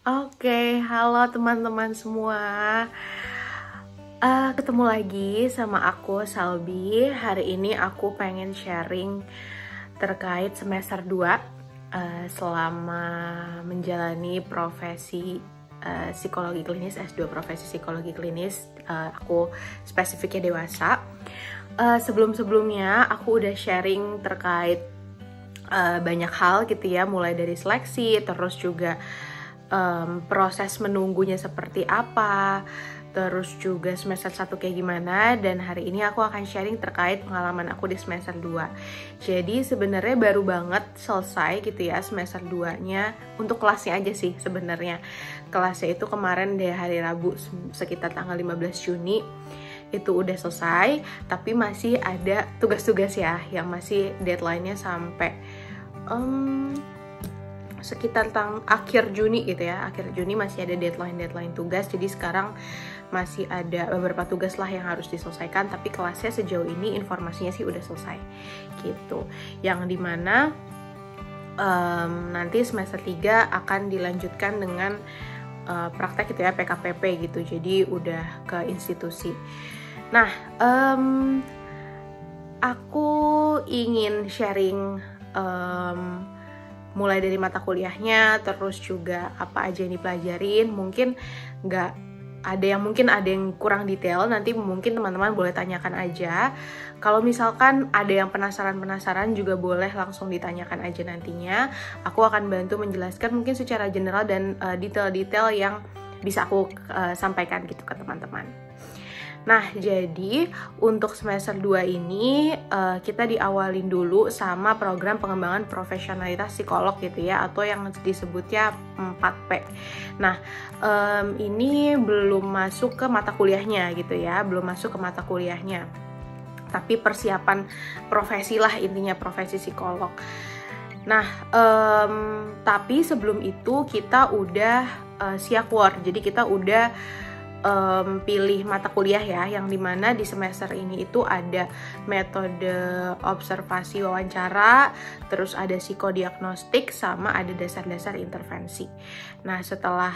Oke, halo teman-teman semua. Ketemu lagi sama aku, Salbi. Hari ini aku pengen sharing terkait semester 2 selama menjalani profesi psikologi klinis, S2 profesi psikologi klinis. Aku spesifiknya dewasa. Sebelum-sebelumnya aku udah sharing terkait banyak hal gitu ya, mulai dari seleksi, terus juga proses menunggunya seperti apa, terus juga semester 1 kayak gimana. Dan hari ini aku akan sharing terkait pengalaman aku di semester 2. Jadi sebenarnya baru banget selesai gitu ya semester 2-nya, untuk kelasnya aja sih sebenarnya. Kelasnya itu kemarin deh hari Rabu sekitar tanggal 15 Juni itu udah selesai, tapi masih ada tugas-tugas ya yang masih deadline-nya sampai sekitar akhir Juni gitu ya. Akhir Juni masih ada deadline tugas. Jadi sekarang masih ada beberapa tugas lah yang harus diselesaikan, tapi kelasnya sejauh ini informasinya sih udah selesai gitu. Yang dimana nanti semester 3 akan dilanjutkan dengan praktek gitu ya, PKPP gitu. Jadi udah ke institusi. Nah, aku ingin sharing mulai dari mata kuliahnya, terus juga apa aja yang dipelajarin. Mungkin nggak ada yang kurang detail, nanti mungkin teman-teman boleh tanyakan aja. Kalau misalkan ada yang penasaran juga boleh langsung ditanyakan aja nantinya. Aku akan bantu menjelaskan mungkin secara general dan detail-detail yang bisa aku sampaikan gitu ke teman-teman. Nah, jadi untuk semester 2 ini kita diawalin dulu sama program pengembangan profesionalitas psikolog gitu ya, atau yang disebutnya 4P. Nah, ini belum masuk ke mata kuliahnya gitu ya, tapi persiapan profesi lah intinya, profesi psikolog. Nah, tapi sebelum itu kita udah siakwar, jadi kita udah pilih mata kuliah ya, yang dimana di semester ini itu ada metode observasi wawancara, terus ada psikodiagnostik, sama ada dasar-dasar intervensi. Nah, setelah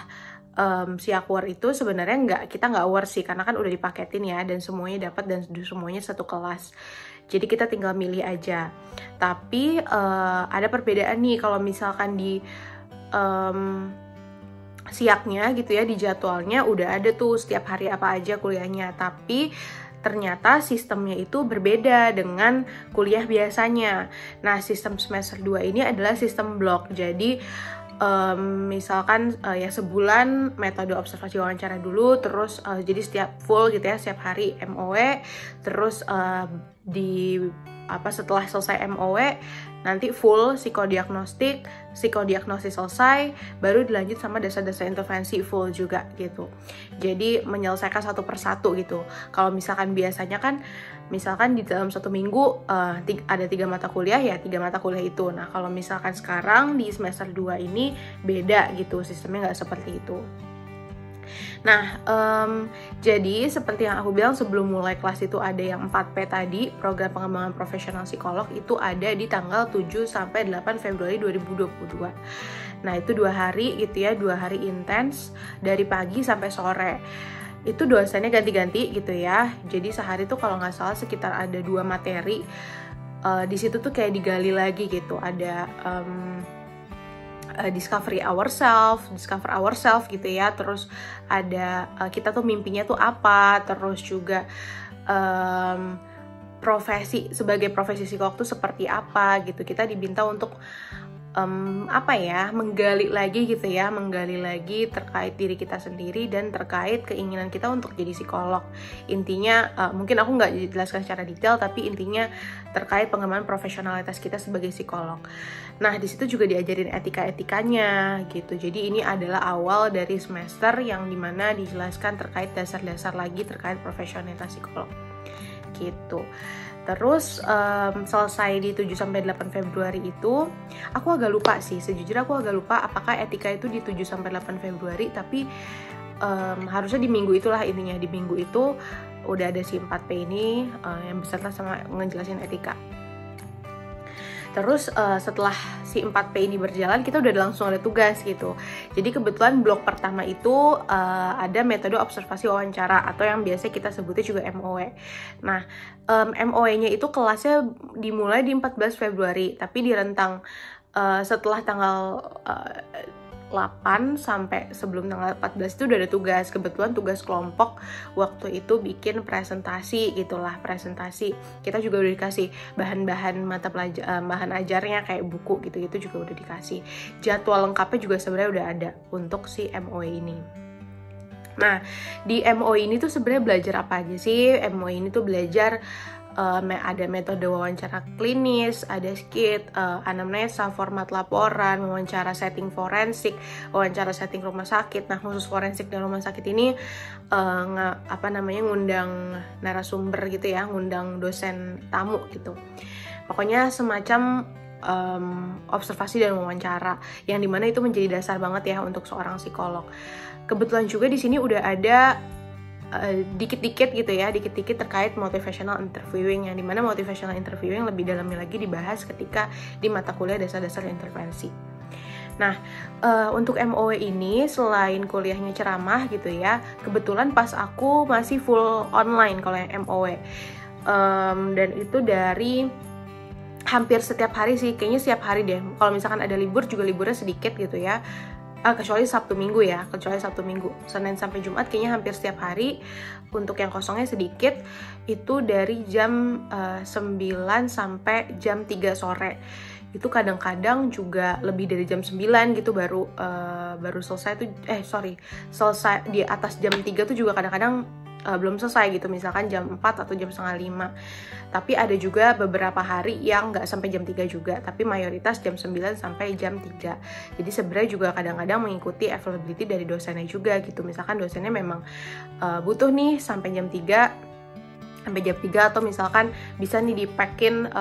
siakwar itu sebenarnya kita nggak war sih, karena kan udah dipaketin ya, dan semuanya dapat, dan semuanya satu kelas. Jadi kita tinggal milih aja. Tapi ada perbedaan nih kalau misalkan di siaknya gitu ya, di jadwalnya udah ada tuh setiap hari apa aja kuliahnya, tapi ternyata sistemnya itu berbeda dengan kuliah biasanya. Nah, sistem semester 2 ini adalah sistem blok. Jadi misalkan ya sebulan metode observasi wawancara dulu, terus jadi setiap full gitu ya, setiap hari MOW, terus setelah selesai MOW nanti full psikodiagnosis selesai, baru dilanjut sama dasar-dasar intervensi full juga gitu. Jadi menyelesaikan satu persatu gitu. Kalau misalkan biasanya kan, misalkan di dalam satu minggu ada 3 mata kuliah ya, 3 mata kuliah itu. Nah, kalau misalkan sekarang di semester 2 ini beda gitu, sistemnya nggak seperti itu. Nah, jadi seperti yang aku bilang sebelum mulai kelas itu ada yang 4P tadi, program pengembangan profesional psikolog, itu ada di tanggal 7 sampai 8 Februari 2022. Nah, itu 2 hari gitu ya, 2 hari intens dari pagi sampai sore. Itu dosennya ganti-ganti gitu ya. Jadi sehari tuh kalau nggak salah sekitar ada 2 materi. Di situ tuh kayak digali lagi gitu. Ada discover ourselves gitu ya, terus ada kita tuh mimpinya tuh apa, terus juga sebagai profesi psikolog tuh seperti apa gitu. Kita diminta untuk menggali lagi terkait diri kita sendiri dan terkait keinginan kita untuk jadi psikolog. Intinya mungkin aku nggak jelaskan secara detail, tapi intinya terkait pengembangan profesionalitas kita sebagai psikolog. Nah, di situ juga diajarin etikanya gitu. Jadi ini adalah awal dari semester yang dimana dijelaskan terkait dasar-dasar lagi terkait profesionalitas psikolog gitu. Terus selesai di 7-8 Februari itu, aku agak lupa sih, sejujurnya aku agak lupa apakah etika itu di 7-8 Februari, tapi harusnya di minggu itulah intinya. Di minggu itu udah ada si 4P ini yang beserta sama ngejelasin etika. Terus setelah si 4P ini berjalan, kita udah langsung ada tugas gitu. Jadi kebetulan blok pertama itu ada metode observasi wawancara atau yang biasa kita sebutnya juga MOW. Nah, MOW-nya itu kelasnya dimulai di 14 Februari, tapi di rentang setelah tanggal 8 sampai sebelum tanggal 14 itu udah ada tugas. Kebetulan tugas kelompok waktu itu bikin presentasi gitulah, presentasi. Kita juga udah dikasih bahan-bahan mata pelajaran, bahan ajarnya kayak buku gitu-gitu juga udah dikasih. Jadwal lengkapnya juga sebenarnya udah ada untuk si MOE ini. Nah, di MOE ini tuh sebenarnya belajar apa aja sih? MOE ini tuh belajar ada metode wawancara klinis, ada skit, anamnesa, format laporan, wawancara setting forensik, wawancara setting rumah sakit. Nah, khusus forensik dan rumah sakit ini ngundang narasumber gitu ya, ngundang dosen tamu gitu. Pokoknya semacam observasi dan wawancara, yang dimana itu menjadi dasar banget ya untuk seorang psikolog. Kebetulan juga di sini udah ada dikit-dikit gitu ya, dikit-dikit terkait motivational interviewing, yang dimana motivational interviewing lebih dalamnya lagi dibahas ketika di mata kuliah dasar-dasar intervensi. Nah, untuk MOW ini selain kuliahnya ceramah gitu ya, kebetulan pas aku masih full online kalau yang MOW, dan itu dari hampir setiap hari sih, kayaknya setiap hari deh. Kalau misalkan ada libur juga liburnya sedikit gitu ya. Kecuali Sabtu Minggu ya, Senin sampai Jumat kayaknya hampir setiap hari. Untuk yang kosongnya sedikit, itu dari jam 9 sampai jam 3 sore. Itu kadang-kadang juga lebih dari jam 9 gitu baru selesai tuh, selesai di atas jam 3 tuh juga kadang-kadang belum selesai gitu, misalkan jam 4 atau jam setengah 5. Tapi ada juga beberapa hari yang nggak sampai jam 3 juga, tapi mayoritas jam 9 sampai jam 3. Jadi sebenarnya juga kadang-kadang mengikuti availability dari dosennya juga gitu. Misalkan dosennya memang butuh nih sampai jam 3, atau misalkan bisa nih dipakin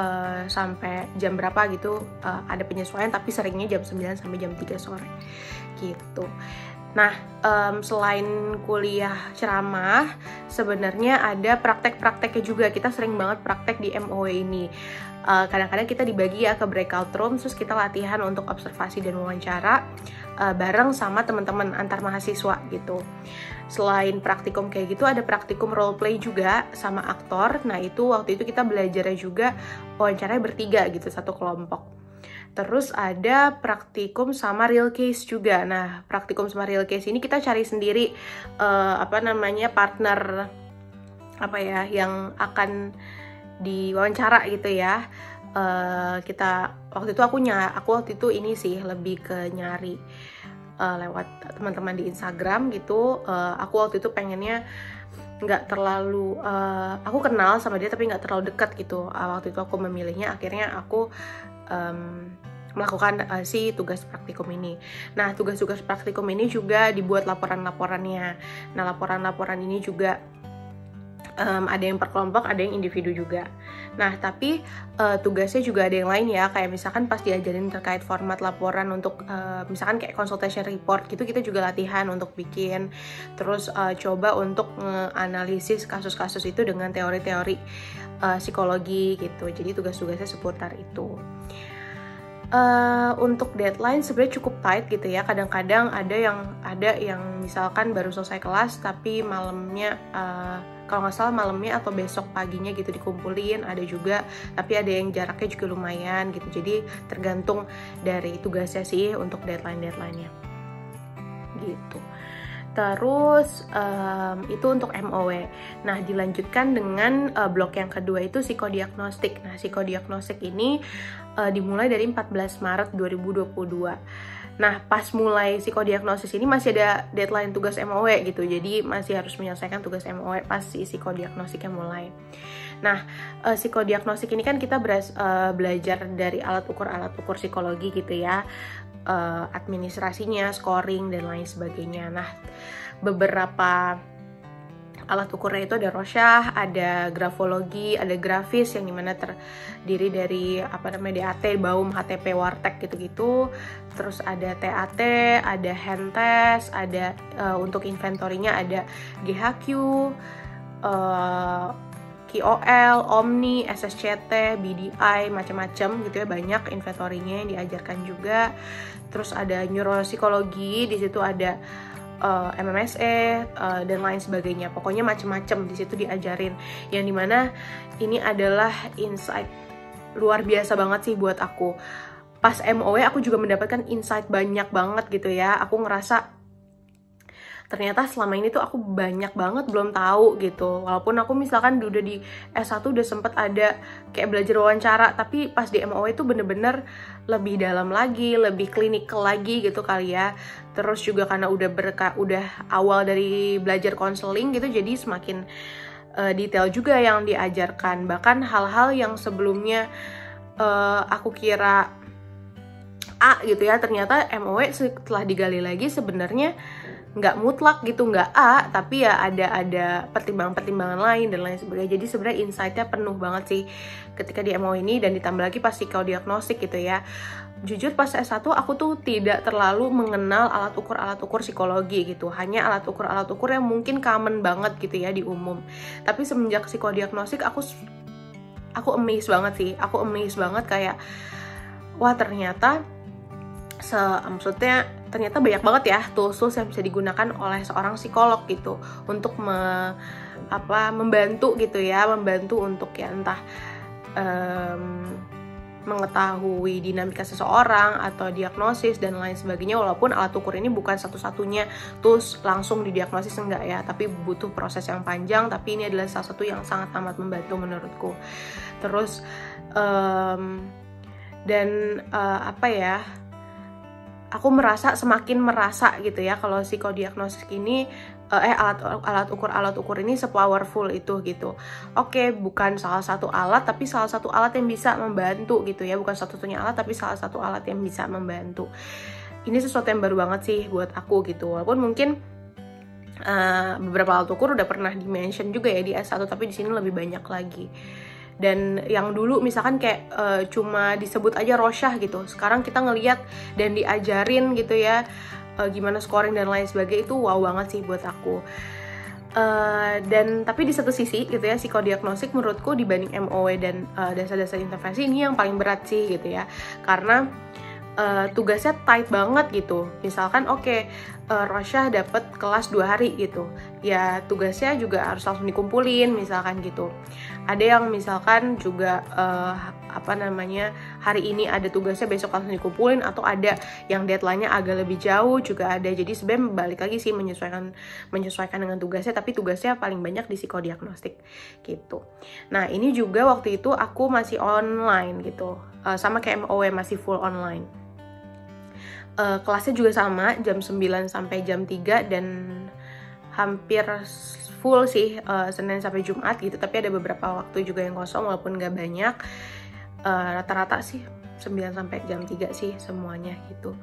sampai jam berapa gitu, ada penyesuaian, tapi seringnya jam 9 sampai jam 3 sore gitu. Nah, selain kuliah ceramah, sebenarnya ada praktek-prakteknya juga. Kita sering banget praktek di MOW ini. Kadang-kadang kita dibagi ya ke breakout room, terus kita latihan untuk observasi dan wawancara bareng sama teman-teman antar mahasiswa gitu. Selain praktikum kayak gitu, ada praktikum role play juga sama aktor. Nah, itu waktu itu kita belajarnya juga wawancaranya bertiga gitu, satu kelompok. Terus ada praktikum sama real case juga. Nah, praktikum sama real case ini kita cari sendiri partner yang akan diwawancara gitu ya. Kita waktu itu ini sih lebih ke nyari lewat teman-teman di Instagram gitu. Aku waktu itu pengennya nggak terlalu aku kenal sama dia tapi nggak terlalu dekat gitu. Waktu itu aku memilihnya, akhirnya aku melakukan si tugas praktikum ini. Nah, tugas-tugas praktikum ini juga dibuat laporan-laporannya. Nah, laporan-laporan ini juga ada yang per kelompok, ada yang individu juga. Nah, tapi tugasnya juga ada yang lain ya, kayak misalkan pas diajarin terkait format laporan untuk misalkan kayak consultation report gitu, kita juga latihan untuk bikin. Terus coba untuk menganalisis kasus-kasus itu dengan teori-teori psikologi gitu. Jadi tugas-tugasnya seputar itu. Untuk deadline sebenarnya cukup tight gitu ya. Kadang-kadang ada yang misalkan baru selesai kelas tapi malamnya, kalau nggak salah malamnya atau besok paginya gitu dikumpulin, ada juga. Tapi ada yang jaraknya juga lumayan gitu. Jadi tergantung dari tugasnya sih untuk deadline-nya gitu. Terus itu untuk MOW. Nah, dilanjutkan dengan blok yang kedua itu psikodiagnostik. Nah, psikodiagnostik ini dimulai dari 14 Maret 2022. Nah, pas mulai psikodiagnosis ini masih ada deadline tugas MOW gitu. Jadi masih harus menyelesaikan tugas MOW pas si psikodiagnostiknya mulai. Nah, psikodiagnostik ini kan kita belajar dari alat ukur psikologi gitu ya. Administrasinya, scoring, dan lain sebagainya. Nah, beberapa alat ukurnya itu ada Rorschach, ada grafologi, ada grafis yang dimana terdiri dari DAT, Baum, HTP, Wartek gitu-gitu. Terus ada TAT, ada hand test, ada untuk inventory-nya ada GHQ, QOL, Omni, SSCT, BDI, macam-macam gitu ya, banyak inventory-nya yang diajarkan juga. Terus ada neuropsikologi, di situ ada MMSE dan lain sebagainya. Pokoknya macam-macam di situ diajarin. Yang dimana ini adalah insight luar biasa banget sih buat aku. Pas MOE aku juga mendapatkan insight banyak banget gitu ya. Aku ngerasa ternyata selama ini tuh aku banyak banget belum tahu gitu. Walaupun aku misalkan udah di S1 udah sempet ada kayak belajar wawancara, tapi pas di MOE itu bener-bener lebih dalam lagi, lebih klinikal lagi gitu kali ya. Terus juga karena udah awal dari belajar konseling gitu, jadi semakin detail juga yang diajarkan. Bahkan hal-hal yang sebelumnya aku kira A gitu ya, ternyata MOE setelah digali lagi sebenarnya nggak mutlak gitu, nggak A, tapi ya ada pertimbangan-pertimbangan lain dan lain sebagainya. Jadi sebenarnya insight-nya penuh banget sih ketika di MO ini, dan ditambah lagi pas psikodiagnostik gitu ya. Jujur pas S1 aku tuh tidak terlalu mengenal alat ukur psikologi gitu, hanya alat ukur yang mungkin common banget gitu ya di umum. Tapi semenjak psikodiagnostik aku amazed banget sih, kayak wah ternyata maksudnya ternyata banyak banget ya tools yang bisa digunakan oleh seorang psikolog gitu untuk membantu gitu ya, untuk ya entah mengetahui dinamika seseorang atau diagnosis dan lain sebagainya. Walaupun alat ukur ini bukan satu-satunya tools langsung didiagnosis, enggak ya, tapi butuh proses yang panjang, tapi ini adalah salah satu yang sangat amat membantu menurutku. Terus aku semakin merasa gitu ya kalau psikodiagnostik ini alat ukur ini sepowerful itu gitu. Oke, bukan salah satu alat, tapi salah satu alat yang bisa membantu gitu ya, bukan satu-satunya alat tapi salah satu alat yang bisa membantu. Ini sesuatu yang baru banget sih buat aku gitu. Walaupun mungkin beberapa alat ukur udah pernah di-mention juga ya di S1, tapi di sini lebih banyak lagi. Dan yang dulu misalkan kayak cuma disebut aja Rorschach gitu, sekarang kita ngeliat dan diajarin gitu ya gimana scoring dan lain sebagainya, itu wow banget sih buat aku. Dan tapi di satu sisi gitu ya, psikodiagnostik menurutku dibanding MOE dan dasar-dasar intervensi ini yang paling berat sih gitu ya, karena tugasnya tight banget gitu. Misalkan Rorschach dapat kelas 2 hari gitu, ya tugasnya juga harus langsung dikumpulin misalkan gitu. Ada yang misalkan juga hari ini ada tugasnya, besok langsung dikumpulin, atau ada yang deadline-nya agak lebih jauh juga ada. Jadi sebenarnya balik lagi sih menyesuaikan dengan tugasnya, tapi tugasnya paling banyak di psikodiagnostik gitu. Nah ini juga waktu itu aku masih online gitu, sama kayak MOE masih full online. Kelasnya juga sama jam 9 sampai jam 3 dan hampir full sih Senin sampai Jumat gitu, tapi ada beberapa waktu juga yang kosong walaupun gak banyak. Rata-rata sih 9 sampai jam 3 sih semuanya gitu.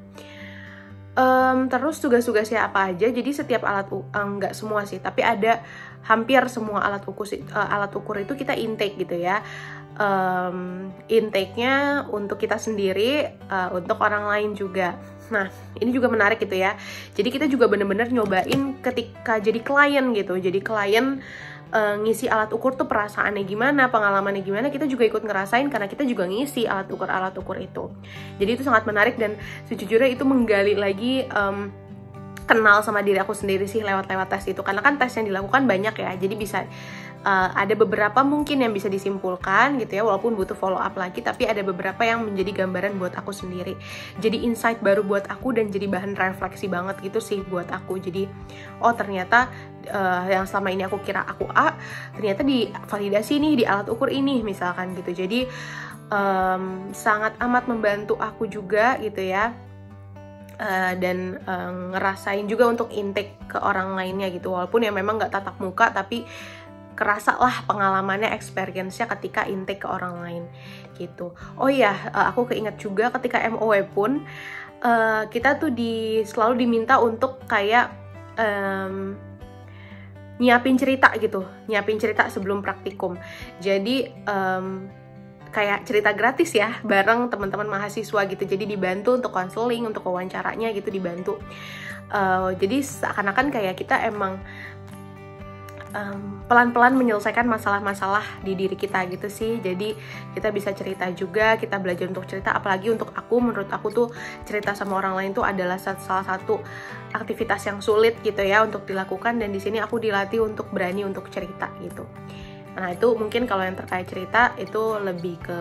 Terus tugas-tugasnya apa aja, jadi setiap nggak semua sih, tapi ada hampir semua alat ukur itu kita intake gitu ya. Intake-nya untuk kita sendiri, untuk orang lain juga. Nah, ini juga menarik gitu ya. Jadi kita juga bener-bener nyobain ketika jadi klien gitu. Jadi klien ngisi alat ukur tuh perasaannya gimana, pengalamannya gimana, kita juga ikut ngerasain karena kita juga ngisi alat ukur itu. Jadi itu sangat menarik, dan sejujurnya itu menggali lagi kenal sama diri aku sendiri sih lewat tes itu. Karena kan tes yang dilakukan banyak ya, jadi bisa ada beberapa mungkin yang bisa disimpulkan gitu ya, walaupun butuh follow up lagi, tapi ada beberapa yang menjadi gambaran buat aku sendiri. Jadi insight baru buat aku dan jadi bahan refleksi banget gitu sih buat aku. Jadi oh ternyata yang selama ini aku kira aku A, ternyata divalidasi nih di alat ukur ini misalkan gitu. Jadi sangat amat membantu aku juga gitu ya. Dan ngerasain juga untuk intake ke orang lainnya gitu, walaupun ya memang nggak tatap muka, tapi kerasa lah pengalamannya, experience-nya ketika intake ke orang lain gitu. Oh iya, aku keinget juga ketika MOE pun kita tuh selalu diminta untuk kayak nyiapin cerita sebelum praktikum. Jadi kayak cerita gratis ya bareng teman-teman mahasiswa gitu. Jadi dibantu untuk konseling, untuk wawancaranya gitu dibantu. Jadi seakan-akan kayak kita emang pelan-pelan menyelesaikan masalah-masalah di diri kita gitu sih. Jadi kita bisa cerita juga, kita belajar untuk cerita. Apalagi untuk aku, menurut aku tuh cerita sama orang lain tuh adalah salah satu aktivitas yang sulit gitu ya untuk dilakukan. Dan di sini aku dilatih untuk berani untuk cerita gitu. Nah itu mungkin kalau yang terkait cerita itu lebih ke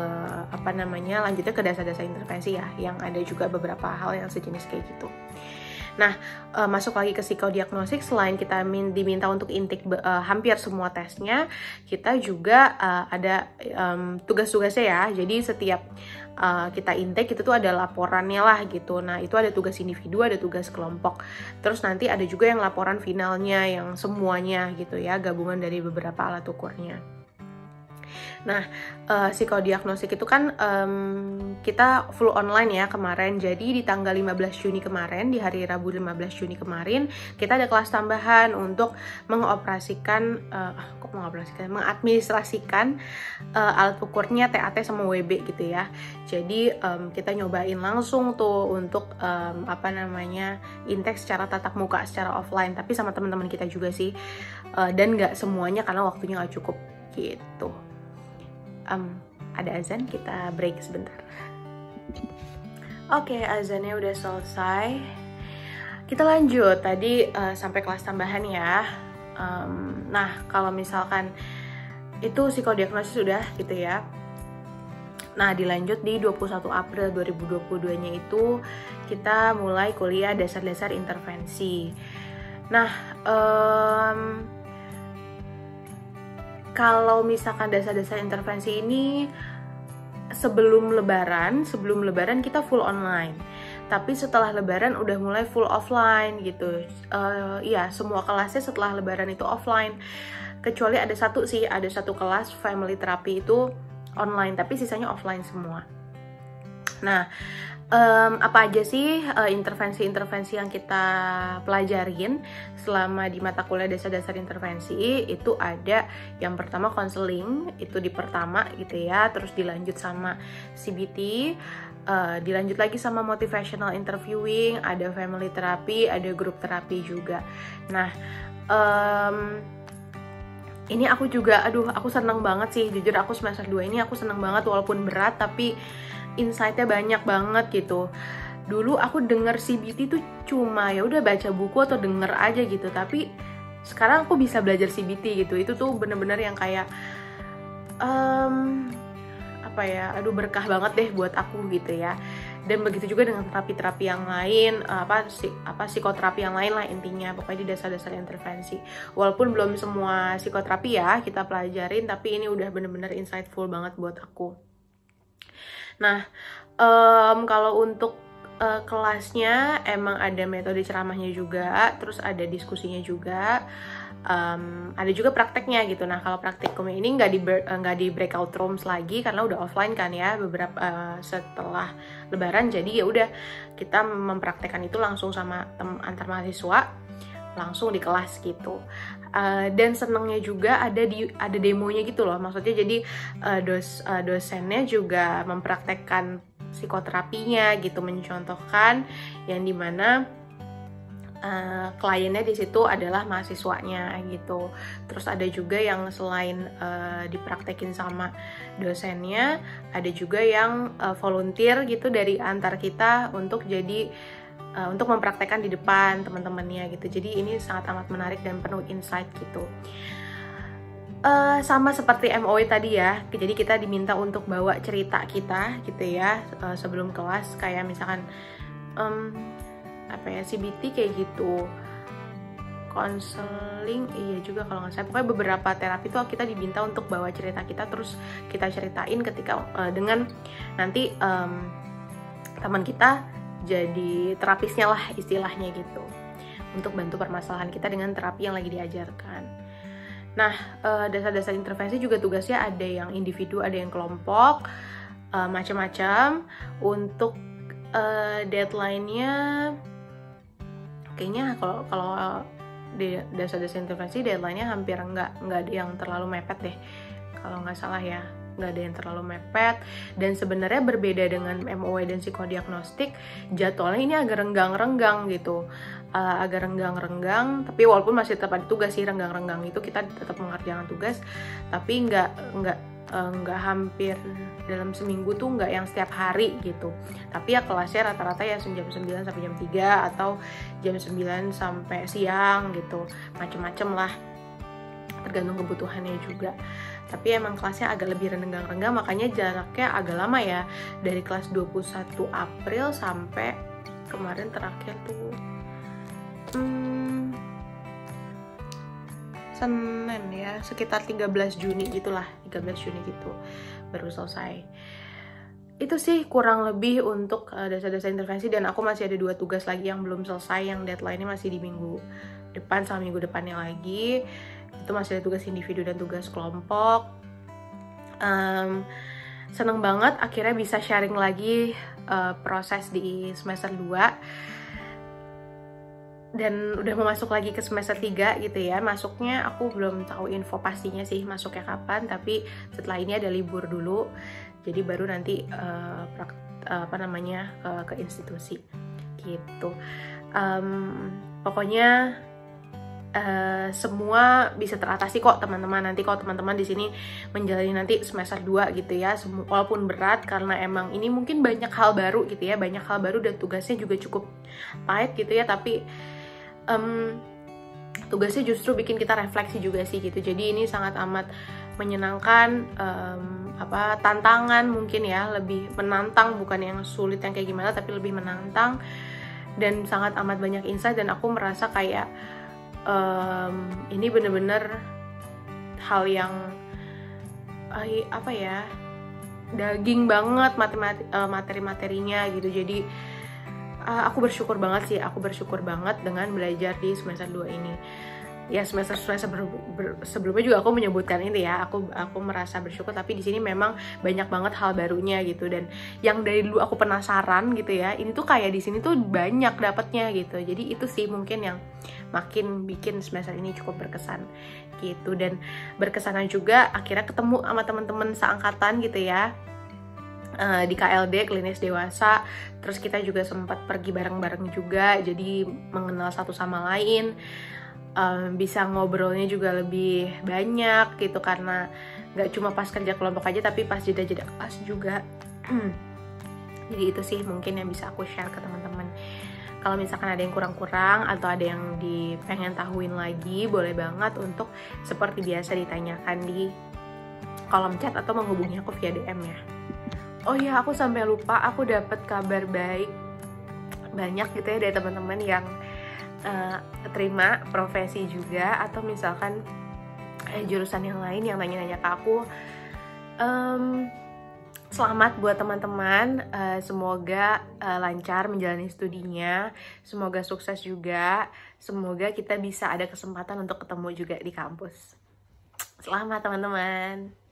lanjutnya ke dasar-dasar intervensi ya, yang ada juga beberapa hal yang sejenis kayak gitu. Nah, masuk lagi ke psikodiagnostik, selain kita diminta untuk intake hampir semua tesnya, kita juga ada tugas-tugasnya ya. Jadi setiap kita intake itu tuh ada laporannya lah gitu. Nah, itu ada tugas individu, ada tugas kelompok. Terus nanti ada juga yang laporan finalnya yang semuanya gitu ya, gabungan dari beberapa alat ukurnya. Nah, psikodiagnostik itu kan kita full online ya kemarin. Jadi di tanggal 15 Juni kemarin, di hari Rabu 15 Juni kemarin, kita ada kelas tambahan untuk mengadministrasikan alat ukurnya TAT sama WB gitu ya. Jadi kita nyobain langsung tuh untuk intake secara tatap muka, secara offline, tapi sama teman-teman kita juga sih. Dan nggak semuanya karena waktunya nggak cukup gitu. Ada azan, kita break sebentar. Oke, azannya udah selesai. Kita lanjut, tadi sampai kelas tambahan ya. Nah, kalau misalkan itu psikodiagnosis sudah gitu ya. Nah, dilanjut di 21 April 2022-nya itu kita mulai kuliah dasar-dasar intervensi. Nah, kalau misalkan dasar-dasar intervensi ini sebelum lebaran kita full online. Tapi setelah lebaran udah mulai full offline gitu. Iya, semua kelasnya setelah lebaran itu offline. Kecuali ada satu kelas family therapy itu online, tapi sisanya offline semua. Nah, apa aja sih intervensi-intervensi yang kita pelajarin selama di mata kuliah dasar-dasar intervensi? Itu ada yang pertama konseling, itu di pertama gitu ya, terus dilanjut sama CBT, dilanjut lagi sama motivational interviewing, ada family therapy, ada group therapy juga. Nah, ini aku juga, aku seneng banget sih, jujur aku semester 2 ini aku seneng banget walaupun berat, tapi insight-nya banyak banget gitu. Dulu aku denger CBT tuh cuma ya udah baca buku atau denger aja gitu, tapi sekarang aku bisa belajar CBT gitu. Itu tuh bener-bener yang kayak berkah banget deh buat aku gitu ya. Dan begitu juga dengan terapi-terapi yang lain, psikoterapi yang lain lah intinya, pokoknya di dasar-dasar intervensi. Walaupun belum semua psikoterapi ya kita pelajarin, tapi ini udah bener-bener insightful banget buat aku. Nah, kalau untuk kelasnya emang ada metode ceramahnya juga, terus ada diskusinya juga, ada juga prakteknya gitu. Nah, kalau praktikum ini nggak di breakout rooms lagi karena udah offline kan ya beberapa setelah lebaran. Jadi ya udah kita mempraktekkan itu langsung sama antar mahasiswa, langsung di kelas gitu. Dan senengnya juga ada demonya gitu loh, maksudnya jadi dosennya juga mempraktekkan psikoterapinya gitu, mencontohkan yang dimana kliennya di situ adalah mahasiswanya gitu. Terus ada juga yang selain dipraktekin sama dosennya, ada juga yang volunteer gitu dari antar kita untuk jadi untuk mempraktekkan di depan teman-temannya gitu. Jadi ini sangat amat menarik dan penuh insight gitu. Sama seperti MOE tadi ya, jadi kita diminta untuk bawa cerita kita gitu ya sebelum kelas, kayak misalkan CBT kayak gitu, konseling iya juga kalau nggak salah. Pokoknya beberapa terapi tuh kita diminta untuk bawa cerita kita, terus kita ceritain ketika dengan nanti teman kita jadi terapisnya lah istilahnya gitu, untuk bantu permasalahan kita dengan terapi yang lagi diajarkan. Nah, dasar-dasar intervensi juga tugasnya ada yang individu, ada yang kelompok, macam-macam. Untuk deadline-nya kayaknya kalau di dasar-dasar intervensi deadline-nya hampir nggak ada yang terlalu mepet deh kalau nggak salah ya. Nggak ada yang terlalu mepet, dan sebenarnya berbeda dengan MOE dan psikodiagnostik, jadwalnya ini agak renggang-renggang gitu. agak renggang-renggang, tapi walaupun masih tetap ada tugas sih, renggang-renggang itu kita tetap mengerjakan tugas, tapi nggak hampir dalam seminggu tuh nggak yang setiap hari gitu, tapi ya kelasnya rata-rata ya jam 9 sampai jam 3 atau jam 9 sampai siang gitu, macem-macem lah, tergantung kebutuhannya juga. Tapi emang kelasnya agak lebih renggang-renggang, makanya jaraknya agak lama ya, dari kelas 21 April sampai kemarin terakhir tuh Senin ya, sekitar 13 Juni gitulah, 13 Juni gitu baru selesai. Itu sih kurang lebih untuk dasar-dasar intervensi, dan aku masih ada 2 tugas lagi yang belum selesai, yang deadline-nya masih di minggu depan sama minggu depannya lagi. Itu masih ada tugas individu dan tugas kelompok. Seneng banget akhirnya bisa sharing lagi proses di semester 2, dan udah mau masuk lagi ke semester 3 gitu ya. Masuknya aku belum tahu info pastinya sih masuknya kapan, tapi setelah ini ada libur dulu, jadi baru nanti ke institusi gitu. Pokoknya semua bisa teratasi kok teman-teman. Nanti kalau teman-teman di sini menjalani nanti semester 2 gitu ya, walaupun berat karena emang ini mungkin banyak hal baru gitu ya, banyak hal baru dan tugasnya juga cukup tight gitu ya, tapi tugasnya justru bikin kita refleksi juga sih gitu. Jadi ini sangat amat menyenangkan, tantangan mungkin ya, lebih menantang, bukan yang sulit yang kayak gimana, tapi lebih menantang dan sangat amat banyak insight. Dan aku merasa kayak ini bener-bener hal yang daging banget materi-materinya gitu. Jadi aku bersyukur banget dengan belajar di semester 2 ini. Ya semester sebelumnya juga aku menyebutkan ini ya, aku merasa bersyukur, tapi di sini memang banyak banget hal barunya gitu, dan yang dari dulu aku penasaran gitu ya, ini tuh kayak di sini tuh banyak dapatnya gitu. Jadi itu sih mungkin yang makin bikin semester ini cukup berkesan gitu. Dan berkesanan juga akhirnya ketemu sama teman-teman seangkatan gitu ya, di KLD, klinis dewasa. Terus kita juga sempat pergi bareng-bareng juga, jadi mengenal satu sama lain, bisa ngobrolnya juga lebih banyak gitu, karena nggak cuma pas kerja kelompok aja, tapi pas jeda-jeda kelas juga. Jadi itu sih mungkin yang bisa aku share ke teman-teman. Kalau misalkan ada yang kurang-kurang atau ada yang pengen tahuin lagi, boleh banget untuk seperti biasa ditanyakan di kolom chat atau menghubungi aku via DM ya. Oh iya, aku sampai lupa, aku dapat kabar baik banyak gitu ya dari teman-teman yang terima profesi juga, atau misalkan jurusan yang lain yang nanya-nanya ke aku. Selamat buat teman-teman, semoga lancar menjalani studinya, semoga sukses juga, semoga kita bisa ada kesempatan untuk ketemu juga di kampus. Selamat teman-teman.